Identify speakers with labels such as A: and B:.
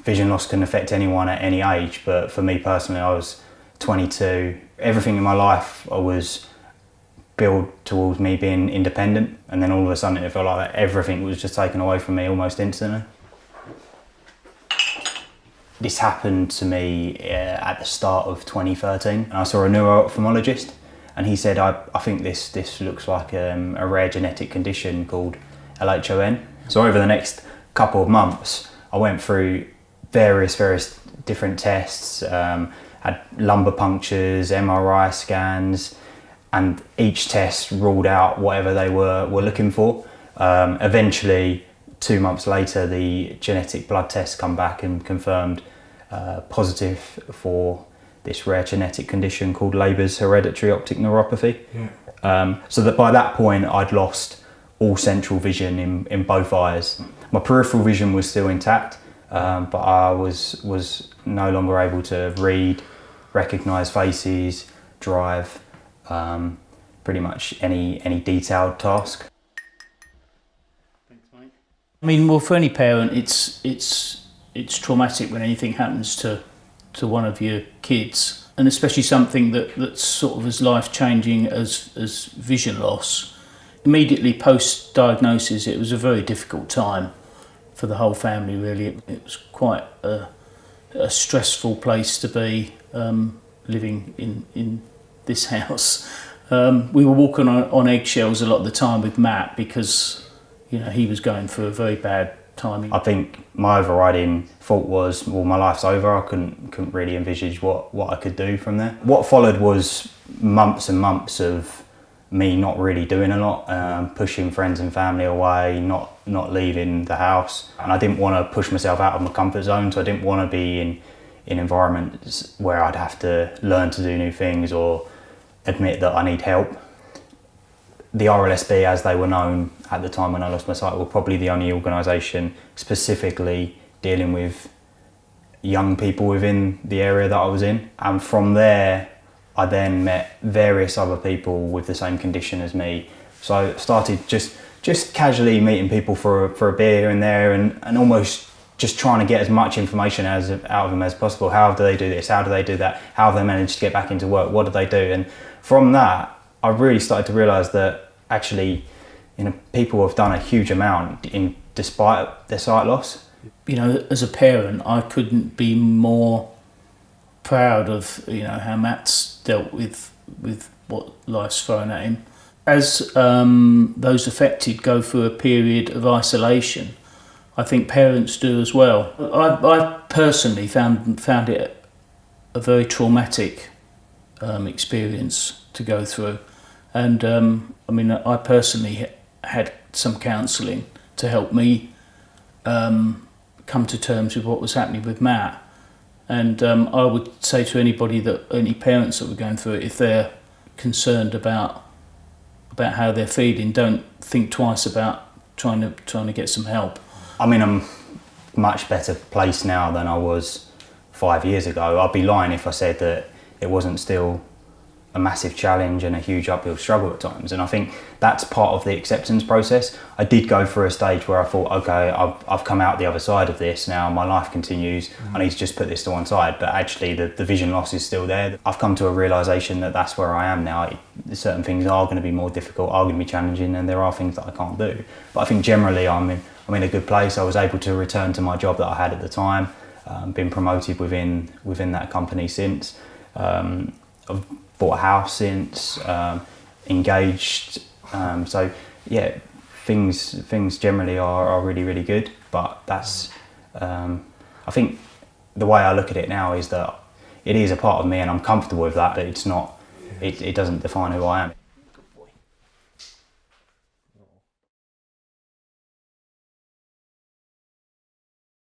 A: Vision loss can affect anyone at any age, but for me personally, I was 22. Everything in my life I was built towards me being independent, and then all of a sudden it felt like everything was just taken away from me almost instantly. This happened to me at the start of 2013. I saw a neuro-ophthalmologist, and he said, I think this looks like a rare genetic condition called LHON. So over the next couple of months, I went through various different tests, had lumbar punctures, MRI scans, and each test ruled out whatever they were looking for. Eventually, 2 months later, the genetic blood tests come back and confirmed positive for this rare genetic condition called Leber's hereditary optic neuropathy. Yeah. So that by that point, I'd lost all central vision in both eyes. My peripheral vision was still intact, but I was no longer able to read, recognise faces, drive, pretty much any detailed task.
B: Thanks, mate. I mean, well, for any parent, it's traumatic when anything happens to one of your kids, and especially something that's sort of as life-changing as vision loss. Immediately post-diagnosis, it was a very difficult time for the whole family, really. It was quite a stressful place to be, living in this house. We were walking on eggshells a lot of the time with Matt because, you know, he was going through a very bad time.
A: I think my overriding thought was, well, my life's over. I couldn't really envisage what I could do from there. What followed was months and months of me not really doing a lot, pushing friends and family away, not leaving the house. And I didn't want to push myself out of my comfort zone, so I didn't want to be in environments where I'd have to learn to do new things or admit that I need help. The RLSB, as they were known at the time when I lost my sight, were probably the only organisation specifically dealing with young people within the area that I was in. And from there, I then met various other people with the same condition as me. So I started just casually meeting people for a beer here and there, and almost just trying to get as much information out of them as possible. How do they do this? How do they do that? How have they managed to get back into work? What do they do? And from that, I really started to realise that actually, you know, people have done a huge amount despite their sight loss.
B: You know, as a parent, I couldn't be more proud of, you know, how Matt's dealt with what life's thrown at him. As those affected go through a period of isolation, I think parents do as well. I personally found it a very traumatic experience to go through, and I mean, I personally had some counselling to help me come to terms with what was happening with Matt. And I would say to any parents that were going through it, if they're concerned about how they're feeling, don't think twice about trying to get some help.
A: I'm in a much better place now than I was 5 years ago. I'd be lying if I said that it wasn't still a massive challenge and a huge uphill struggle at times. And I think that's part of the acceptance process. I did go through a stage where I thought, okay, I've come out the other side of this now, my life continues, I need to just put this to one side. But actually the vision loss is still there. I've come to a realisation that that's where I am now. Certain things are going to be more difficult, are going to be challenging, and there are things that I can't do. But I think generally I'm in a good place. I was able to return to my job that I had at the time, been promoted within that company since. I've bought a house since, engaged, so yeah, things generally are really, really good. But that's, I think the way I look at it now is that it is a part of me and I'm comfortable with that, but it's not, it doesn't define who I am.